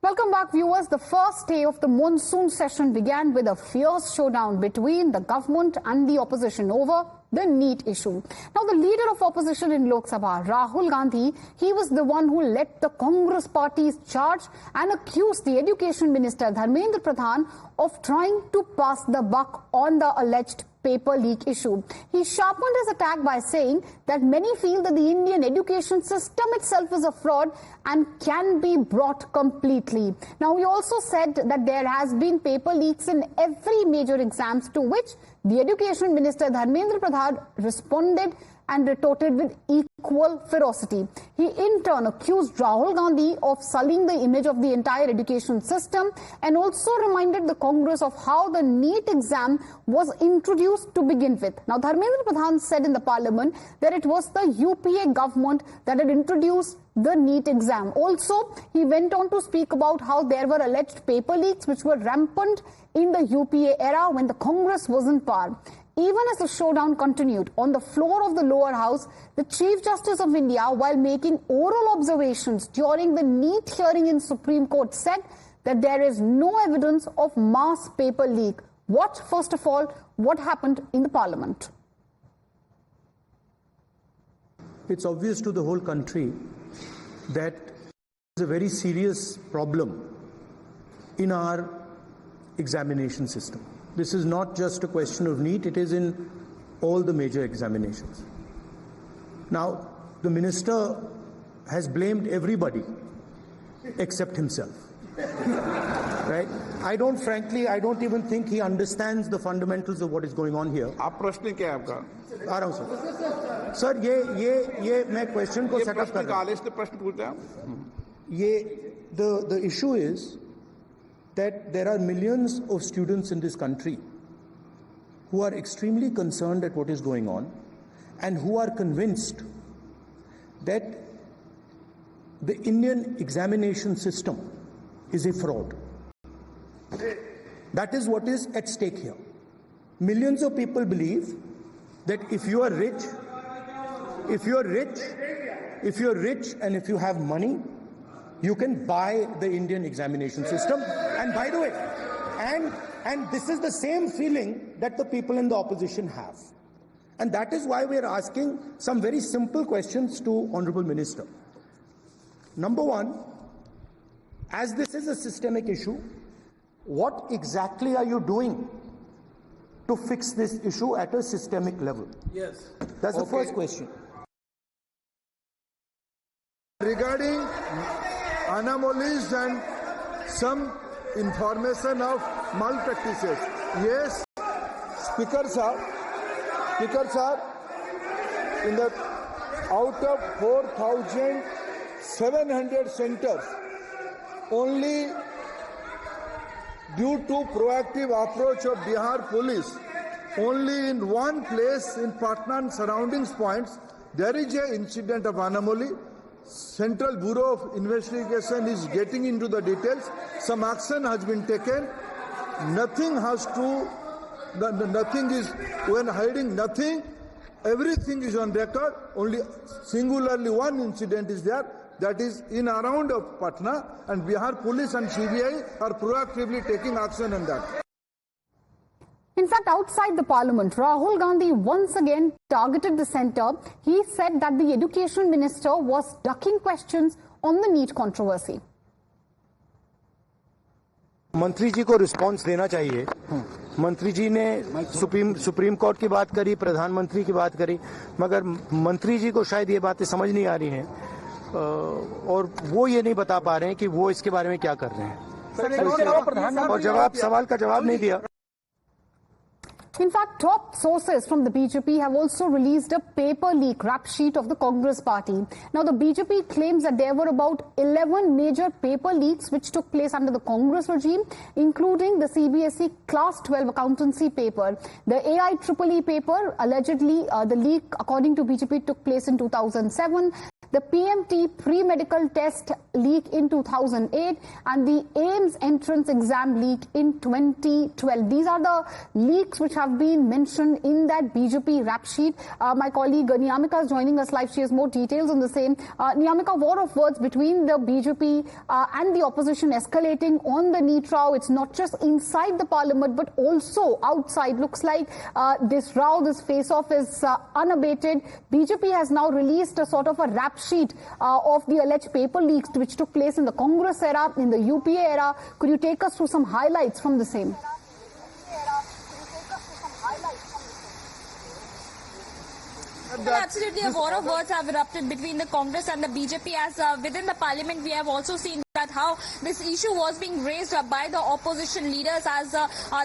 Welcome back, viewers. The first day of the monsoon session began with a fierce showdown between the government and the opposition over the NEET issue. Now, the leader of opposition in Lok Sabha, Rahul Gandhi, he was the one who led the Congress party's charge and accused the Education Minister, Dharmendra Pradhan, of trying to pass the buck on the alleged paper leak issue. He sharpened his attack by saying that many feel that the Indian education system itself is a fraud and can be brought completely. Now, he also said that there has been paper leaks in every major exams, to which the Education Minister Dharmendra Pradhan responded and retorted with equal ferocity. He in turn accused Rahul Gandhi of sullying the image of the entire education system and also reminded the Congress of how the NEET exam was introduced to begin with. Now, Dharmendra Pradhan said in the parliament that it was the UPA government that had introduced the NEET exam. Also, he went on to speak about how there were alleged paper leaks which were rampant in the UPA era when the Congress was in power. Even as the showdown continued on the floor of the lower house, the Chief Justice of India, while making oral observations during the NEET hearing in Supreme Court, said that there is no evidence of mass paper leak. Watch, first of all, what happened in the parliament. It's obvious to the whole country that there's a very serious problem in our examination system. This is not just a question of NEET, it is in all the major examinations. Now, the minister has blamed everybody except himself. Right? I don't even think he understands the fundamentals of what is going on here. आप प्रश्न क्या है आपका? आ रहा हूँ sir. Sir, ये मैं question को सेटअप कर रहा हूँ. प्रश्न पूछते हैं. The issue is that there are millions of students in this country who are extremely concerned at what is going on and who are convinced that the Indian examination system is a fraud. That is what is at stake here. Millions of people believe that if you are rich and if you have money, you can buy the Indian examination system. And by the way, and this is the same feeling that the people in the opposition have. And that is why we are asking some very simple questions to Honorable Minister. Number one, as this is a systemic issue, what exactly are you doing to fix this issue at a systemic level? Yes. That's the first question. Regarding anomalies and some information of malpractices. Yes, Speaker sir, in the out of 4,700 centers, only due to proactive approach of Bihar police, only in one place in Patna and surroundings points, there is an incident of anomaly. Central Bureau of Investigation is getting into the details. Some action has been taken. Nothing is, when hiding nothing, everything is on record. Only singularly one incident is there, that is in around of Patna, and Bihar police and CBI are proactively taking action on that. In fact, outside the parliament, Rahul Gandhi once again targeted the centre. He said that the education minister was ducking questions on the NEET controversy. मंत्री जी को response देना चाहिए. मंत्री जी ने supreme court की बात करी, प्रधानमंत्री की बात करी, मगर मंत्री जी को शायद ये बातें समझ नहीं आ रही हैं और वो ये नहीं बता पा रहे हैं कि वो इसके बारे में क्या कर रहे हैं. और सवाल का जवाब नहीं दिया. In fact, top sources from the BJP have also released a paper leak rap sheet of the Congress party. Now, the BJP claims that there were about 11 major paper leaks which took place under the Congress regime, including the CBSE Class 12 accountancy paper. The AIEEE paper, allegedly, the leak, according to BJP, took place in 2007. the PMT pre-medical test leak in 2008, and the AIMS entrance exam leak in 2012. These are the leaks which have been mentioned in that BJP rap sheet. My colleague Niyamika is joining us live. She has more details on the same. Niyamika, war of words between the BJP and the opposition escalating on the NEET row. It's not just inside the parliament but also outside. Looks like this row, this face-off is unabated. BJP has now released a sort of a rap sheet of the alleged paper leaks which took place in the Congress era, in the UPA era. Could you take us through some highlights from the same? Well, absolutely, a war of words have erupted between the Congress and the BJP, as within the parliament we have also seen that how this issue was being raised by the opposition leaders, as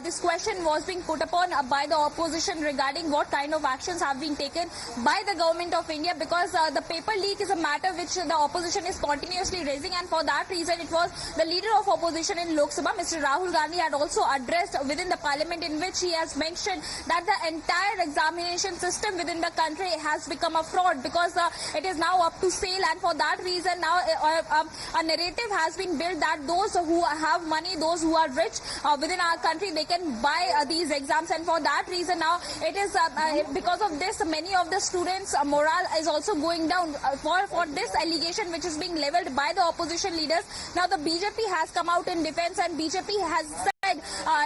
this question was being put upon by the opposition regarding what kind of actions have been taken by the government of India, because the paper leak is a matter which the opposition is continuously raising, and for that reason it was the leader of opposition in Lok Sabha, Mr. Rahul Gandhi, had also addressed within the parliament, in which he has mentioned that the entire examination system within the country has become a fraud, because it is now up to sale, and for that reason now a narrative has been built that those who have money, those who are rich within our country, they can buy these exams, and for that reason now it is because of this many of the students' morale is also going down for this allegation which is being leveled by the opposition leaders. Now the BJP has come out in defense, and BJP has said,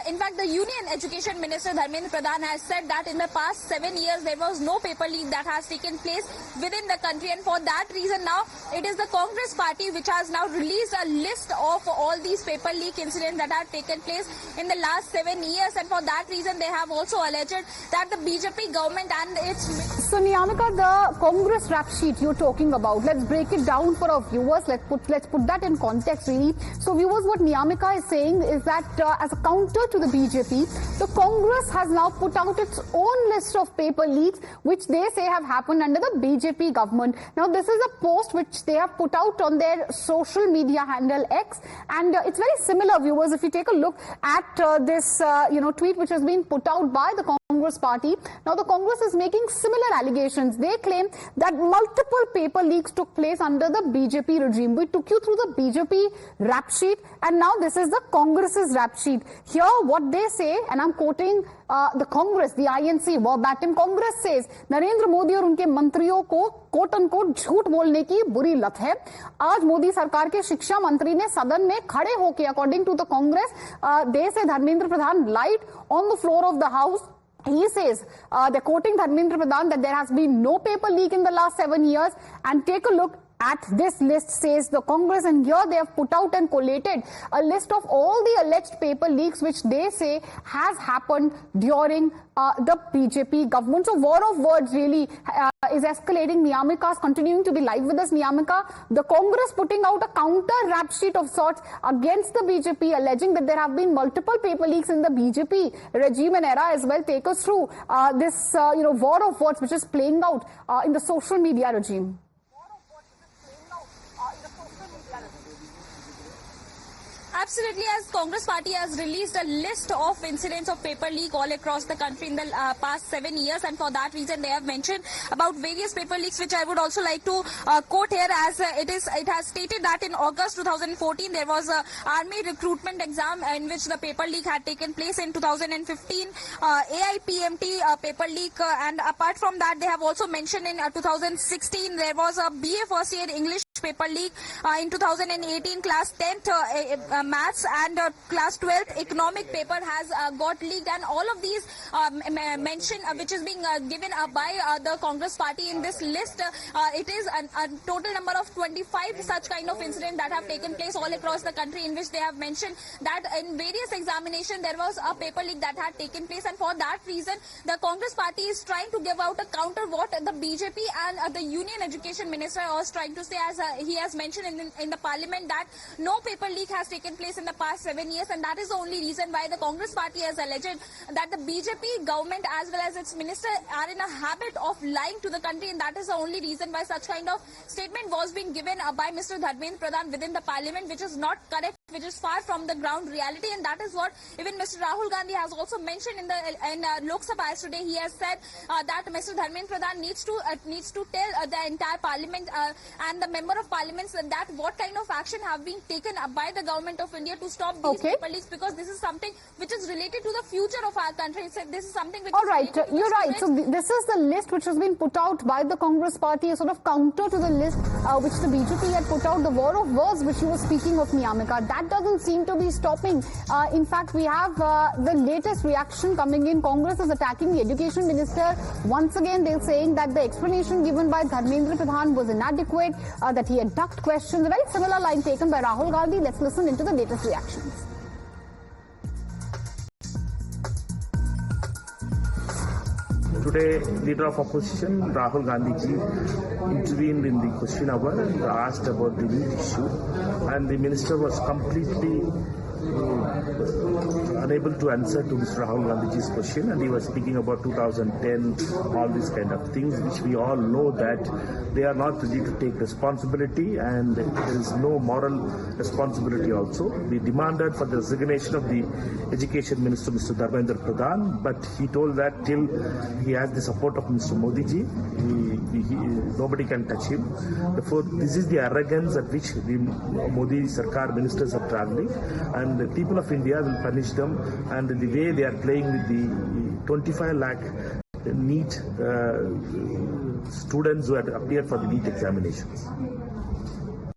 in fact, the Union Education Minister Dharmendra Pradhan has said that in the past 7 years there was no paper leak that has taken place within the country, and for that reason now it is the Congress party which has now released a list of all these paper leak incidents that have taken place in the last 7 years, and for that reason they have also alleged that the BJP government and its... So Niyamika, the Congress rap sheet you're talking about, let's break it down for our viewers. Let's put that in context really. So viewers, what Niyamika is saying is that as a counter to the BJP, the Congress has now put out its own list of paper leaks which they say have happened under the BJP government. Now this is a post which they have put out on their social media handle X, and it's very similar, viewers. If you take a look at this tweet which has been put out by the Congress party. Now the Congress is making similar allegations. They claim that multiple paper leaks took place under the BJP regime. We took you through the BJP rap sheet, and now this is the Congress's rap sheet. Here what they say, and I'm quoting the Congress, the INC verbatim, Congress says, Narendra Modi और उनके मंत्रियों को quote unquote झूठ बोलने की बुरी लत है. आज मोदी सरकार के शिक्षा मंत्री ने सदन में खड़े होकर, according to the Congress, they say Dharmendra Pradhan lied on the floor of the house. He says, they're quoting Dharmendra Pradhan, that there has been no paper leak in the last 7 years. And take a look at this list, says the Congress, and here they have put out and collated a list of all the alleged paper leaks which they say has happened during the BJP government. So war of words really is escalating. Niyamika is continuing to be live with us. Niyamika, the Congress putting out a counter rap sheet of sorts against the BJP, alleging that there have been multiple paper leaks in the BJP regime and era as well. Take us through this war of words which is playing out in the social media regime. Absolutely, as Congress party has released a list of incidents of paper leak all across the country in the past 7 years, and for that reason they have mentioned about various paper leaks, which I would also like to quote here, as it has stated that in August 2014 there was a army recruitment exam in which the paper leak had taken place. In 2015 AIPMT paper leak, and apart from that they have also mentioned in 2016 there was a BA first year English paper leak. In 2018 class 10th maths and class 12th economic paper has got leaked, and all of these mention which is being given by the Congress party in this list. It is a total number of 25 such kind of incidents that have taken place all across the country, in which they have mentioned that in various examinations there was a paper leak that had taken place, and for that reason the Congress party is trying to give out a counter what the BJP and the Union Education Minister was trying to say, as he has mentioned in the parliament that no paper leak has taken place in the past 7 years, and that is the only reason why the Congress party has alleged that the BJP government as well as its minister are in a habit of lying to the country, and that is the only reason why such kind of statement was being given by Mr. Dharmendra Pradhan within the parliament, which is not correct. which is far from the ground reality, and that is what even Mr. Rahul Gandhi has also mentioned in Lok Sabha yesterday. He has said that Mr. Dharmendra Pradhan needs to tell the entire parliament and the member of parliaments that what kind of action have been taken by the government of India to stop these paper leaks, because this is something which is related to the future of our country. So this is something which you're right. So this is the list which has been put out by the Congress party, a sort of counter to the list which the BJP had put out, the war of words which you were speaking of, Niyamika. That doesn't seem to be stopping. In fact, we have the latest reaction coming in. Congress is attacking the education minister. Once again, they're saying that the explanation given by Dharmendra Pradhan was inadequate, that he had ducked questions. A very similar line taken by Rahul Gandhi. Let's listen into the latest reactions. Today, leader of opposition Rahul Gandhi ji intervened in the question hour and asked about the NEET issue, and the minister was completely unable to answer to Mr. Rahul Gandhi's question, and he was speaking about 2010, all these kind of things, which we all know that they are not ready to take responsibility, and there is no moral responsibility also. We demanded for the resignation of the Education Minister, Mr. Dharmendra Pradhan, but he told that till he has the support of Mr. Modi ji, nobody can touch him. Therefore, this is the arrogance at which the Modi Sarkar ministers are travelling, and the people of India will punish them, and the way they are playing with the 25 lakh NEET students who had appeared for the NEET examinations.